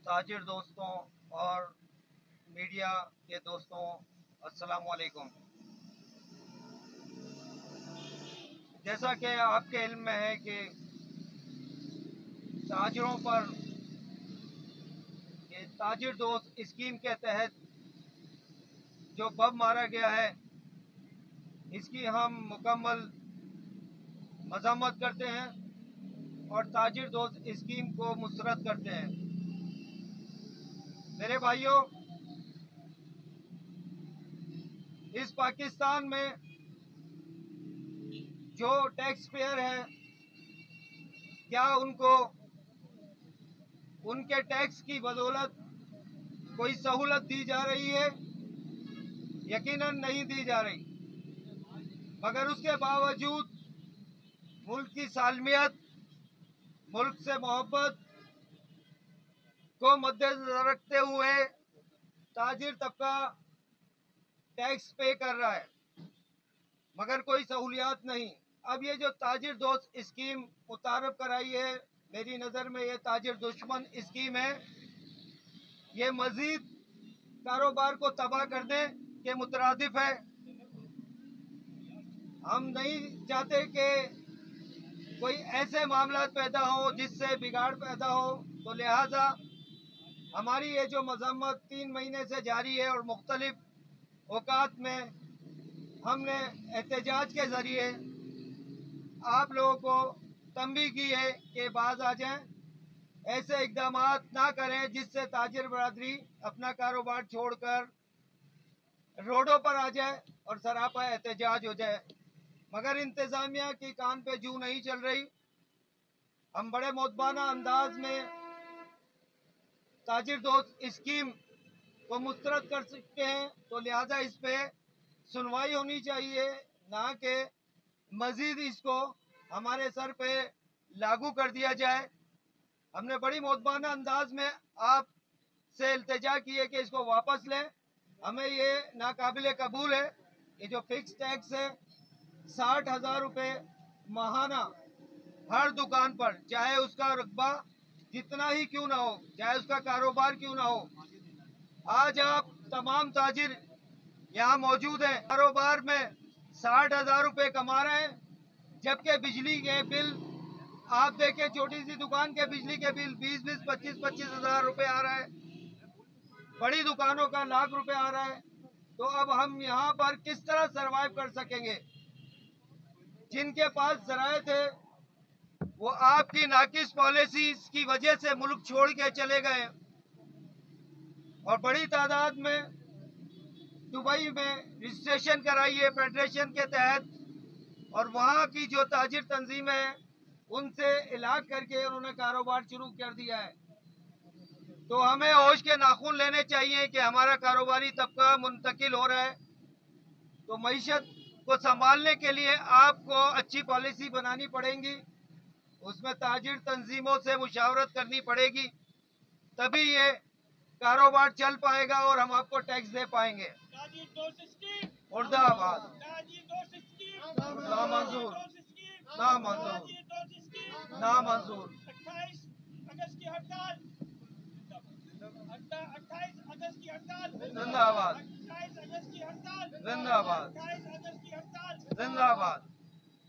ताजिर दोस्तों और मीडिया के दोस्तों, अस्सलाम वालेकुम। जैसा कि आपके इल्म में है कि ताजिरों पर ये ताजिर दोस्त स्कीम के तहत जो बम मारा गया है, इसकी हम मुकम्मल मज़म्मत करते हैं और ताजिर दोस्त स्कीम को मुस्तरद करते हैं। मेरे भाइयों, इस पाकिस्तान में जो टैक्स पेयर हैं, क्या उनको उनके टैक्स की बदौलत कोई सहूलत दी जा रही है? यकीनन नहीं दी जा रही। मगर उसके बावजूद मुल्क की सालमियत, मुल्क से मोहब्बत को मद्देनजर रखते हुए ताजिर तबका टैक्स पे कर रहा है, मगर कोई सहूलियात नहीं। अब ये जो ताजिर दोस्त स्कीम मुतारफ कराई है, मेरी नज़र में ये ताजिर दुश्मन स्कीम है। ये मजीद कारोबार को तबाह करने के मुतरादिफ है। हम नहीं चाहते कि कोई ऐसे मामला पैदा हो जिससे बिगाड़ पैदा हो, तो लिहाजा हमारी ये जो मजम्मत 3 महीने से जारी है और मुख्तलिफ औकात में हमने एहतजाज के ज़रिए आप लोगों को तंबीह की है कि बाज आ जाएं, ऐसे इक़दाम ना करें जिससे ताजिर बरादरी अपना कारोबार छोड़कर रोडों पर आ जाए और सरापा एहतजाज हो जाए। मगर इंतज़ामिया की कान पे जू नहीं चल रही। हम बड़े मुतबाना अंदाज में ताजिर दोस्त स्कीम को मुस्तरद कर सकते हैं, तो लिहाजा इस पे सुनवाई होनी चाहिए, ना कि मजीद इसको हमारे सर पे लागू कर दिया जाए। हमने बड़ी मुतबाना अंदाज में आपसे इल्तिजा की है कि इसको वापस लें। हमें ये नाकाबिले कबूल है। ये जो फिक्स टैक्स है 60,000 रुपये माहाना हर दुकान पर, चाहे उसका रुतबा जितना ही क्यों ना हो, चाहे उसका कारोबार क्यों ना हो। आज आप तमाम ताजिर यहाँ मौजूद हैं, कारोबार में 60,000 रुपये कमा रहे हैं, जबकि बिजली के बिल आप देखें, छोटी सी दुकान के बिजली के बिल 20-20, 25-25 हज़ार रुपये आ रहा है, बड़ी दुकानों का लाख रुपए आ रहा है। तो अब हम यहाँ पर किस तरह सरवाइव कर सकेंगे? जिनके पास ज़राए थे वो आपकी नाकिस पॉलिसी की वजह से मुल्क छोड़ के चले गए और बड़ी तादाद में दुबई में रजिस्ट्रेशन कराई है फेडरेशन के तहत, और वहाँ की जो ताजिर तंजीमें हैं उनसे इलाक करके उन्होंने कारोबार शुरू कर दिया है। तो हमें होश के नाखून लेने चाहिए कि हमारा कारोबारी तबका मुंतकिल हो रहा है। तो मईशत को संभालने के लिए आपको अच्छी पॉलिसी बनानी पड़ेगी, उसमें ताजिर तंजीमों से मुशावरत करनी पड़ेगी, तभी ये कारोबार चल पाएगा और हम आपको टैक्स दे पाएंगे। मुर्दाबाद, ना मंजूर, ना मंजूर, ना मंजूर। 28 अगस्त की हड़ताल, 28 अगस्त की हड़ताल जिंदाबाद, 28 अगस्त की हड़ताल जिंदाबाद, 28 अगस्त की हड़ताल जिंदाबाद,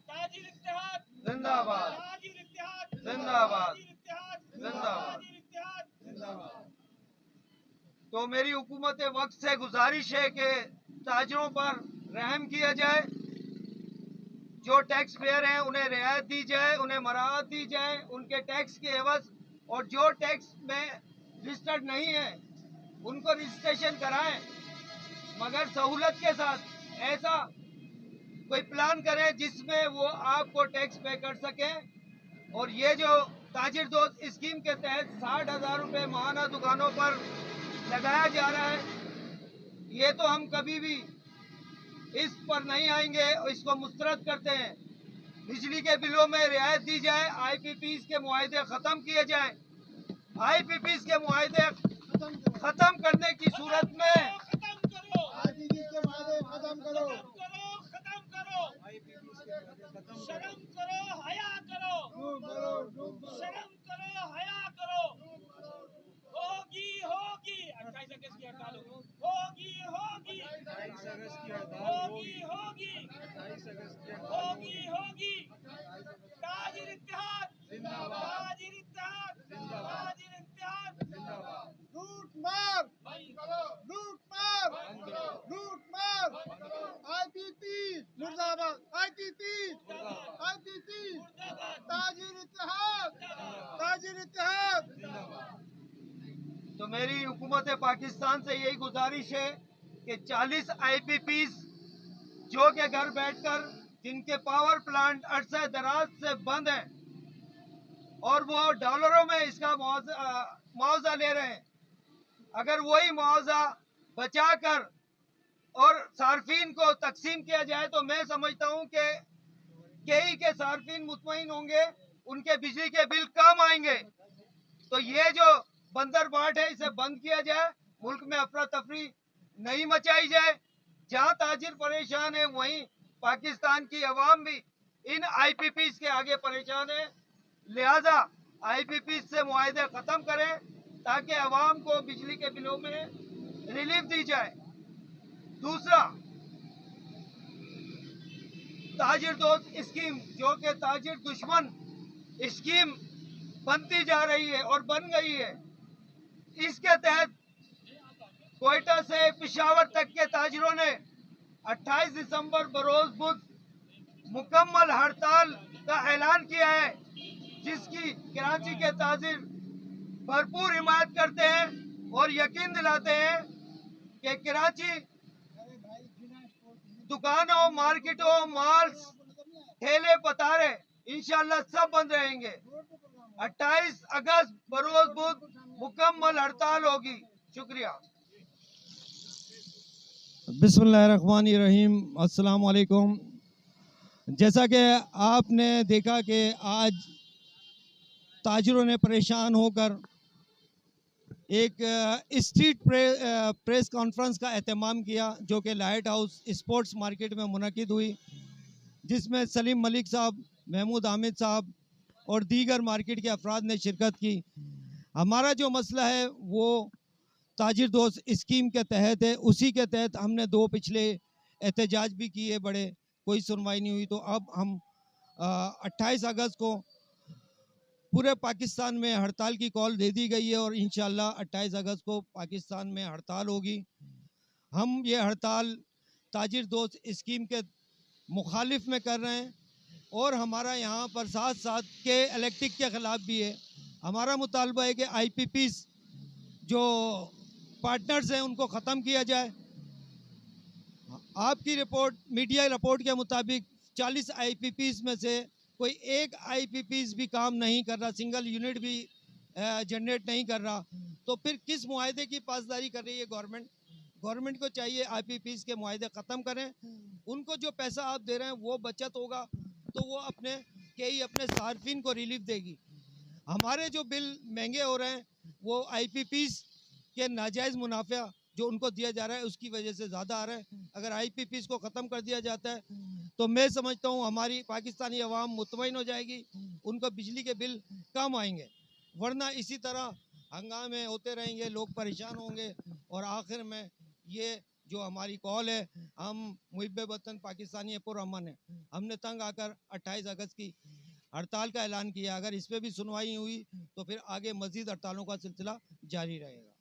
ताजिर इत्तेहाद जिंदाबाद, ताजिर इत्तेहाद जिंदाबाद, ताजिर इत्तेहाद जिंदाबाद। ताजिर इत्तेहाद जिंदाबाद। तो मेरी हुकूमत वक्त से गुजारिश है कि ताजिरों पर रहम किया जाए, जो टैक्स पेयर हैं उन्हें रियायत दी जाए, उन्हें मराहत दी जाए उनके टैक्स के एवज, और जो टैक्स में रजिस्टर्ड नहीं है उनको रजिस्ट्रेशन कराएं, मगर सहूलत के साथ। ऐसा कोई प्लान करें जिसमें वो आपको टैक्स पे कर सकें। और ये जो ताजिर दोस्त स्कीम के तहत 60,000 रुपये माहाना दुकानों पर लगाया जा रहा है, ये तो हम कभी भी इस पर नहीं आएंगे और इसको मुस्तरद करते हैं। बिजली के बिलों में रियायत दी जाए, IPPs के मुआहदे ख़त्म किए जाएं। IPPs के मुआहदे ख़त्म करने की सूरत में शर्म करो, हया करो, शर्म करो, हया करो। होगी मुर्दाबाद आईपीपी ताजिर इत्तेहाद। तो मेरी हुकूमत पाकिस्तान से यही गुजारिश है कि 40 आईपीपीज जो के घर बैठकर जिनके पावर प्लांट अरसा दराज से बंद हैं और वो डॉलरों में इसका मुआवजा ले रहे हैं, अगर वही मुआवजा बचाकर और सार्फिन को तकसीम किया जाए तो मैं समझता हूं कि केई के सार्फिन मुतमईन होंगे, उनके बिजली के बिल कम आएंगे। तो ये जो बंदर बाट है इसे बंद किया जाए, मुल्क में अफरा तफरी नहीं मचाई जाए। जहां ताजिर परेशान है वहीं पाकिस्तान की अवाम भी इन आईपीपीज के आगे परेशान है। लिहाजा आईपीपीज से मुआहदे खत्म करें ताकि अवाम को बिजली के बिलों में रिलीफ दी जाए। दूसरा, ताजिर दोस्त स्कीम जो कि ताजिर दुश्मन स्कीम बनती जा रही है और बन गई है, इसके तहत कोयटा से पेशावर तक के ताजिरों ने 28 दिसंबर बरोज बुध मुकम्मल हड़ताल का ऐलान किया है, जिसकी कराची के ताजिर भरपूर हिमायत करते हैं और यकीन दिलाते हैं कि कराची दुकानों, मार्केटों, मॉल्स, ठेले, पतारे इंशाल्लाह सब बंद रहेंगे। 28 अगस्त बरोज बुध मुकम्मल हड़ताल होगी। शुक्रिया। बिस्मिल्लाहिर्रहमानिर्रहीम, अस्सलाम वालेकुम। जैसा कि आपने देखा कि आज ताजिरों ने परेशान होकर एक स्ट्रीट प्रेस कॉन्फ्रेंस का एहतमाम किया जो कि लाइट हाउस स्पोर्ट्स मार्केट में मुनक़िद हुई, जिसमें सलीम मलिक साहब, महमूद हामिद साहब और दीगर मार्केट के अफराद ने शिरकत की। हमारा जो मसला है वो ताजिर दोस्त स्कीम के तहत है, उसी के तहत हमने 2 पिछले एहतजाज भी किए, बड़े कोई सुनवाई नहीं हुई। तो अब हम 28 अगस्त को पूरे पाकिस्तान में हड़ताल की कॉल दे दी गई है और इंशाल्लाह 28 अगस्त को पाकिस्तान में हड़ताल होगी। हम ये हड़ताल ताजिर दोस्त स्कीम के मुखालिफ में कर रहे हैं और हमारा यहाँ पर साथ साथ के इलेक्ट्रिक के ख़िलाफ़ भी है। हमारा मुतालबा है कि आईपीपीज जो पार्टनर्स हैं उनको ख़त्म किया जाए। आपकी रिपोर्ट, मीडिया रिपोर्ट के मुताबिक 40 आईपीपीज में से कोई एक आईपीपीज भी काम नहीं कर रहा, सिंगल यूनिट भी जनरेट नहीं कर रहा। तो फिर किस मुआहदे की पासदारी कर रही है गवर्नमेंट? गवर्नमेंट को चाहिए आईपीपीज के मुआहदे ख़त्म करें, उनको जो पैसा आप दे रहे हैं वो बचत होगा तो वो अपने सार्फिन को रिलीफ देगी। हमारे जो बिल महंगे हो रहे हैं वो आईपीपीज के नाजायज़ मुनाफा जो उनको दिया जा रहा है उसकी वजह से ज़्यादा आ रहा है। अगर आईपीपीज को ख़त्म कर दिया जाता है तो मैं समझता हूँ हमारी पाकिस्तानी अवाम मुतमईन हो जाएगी, उनको बिजली के बिल कम आएंगे। वरना इसी तरह हंगामे होते रहेंगे, लोग परेशान होंगे और आखिर में ये जो हमारी कॉल है, हम मुहिब्बे वतन पाकिस्तानी पुरअमन है, हमने तंग आकर 28 अगस्त की हड़ताल का ऐलान किया। अगर इस पर भी सुनवाई हुई तो फिर आगे मज़ीद हड़तालों का सिलसिला जारी रहेगा।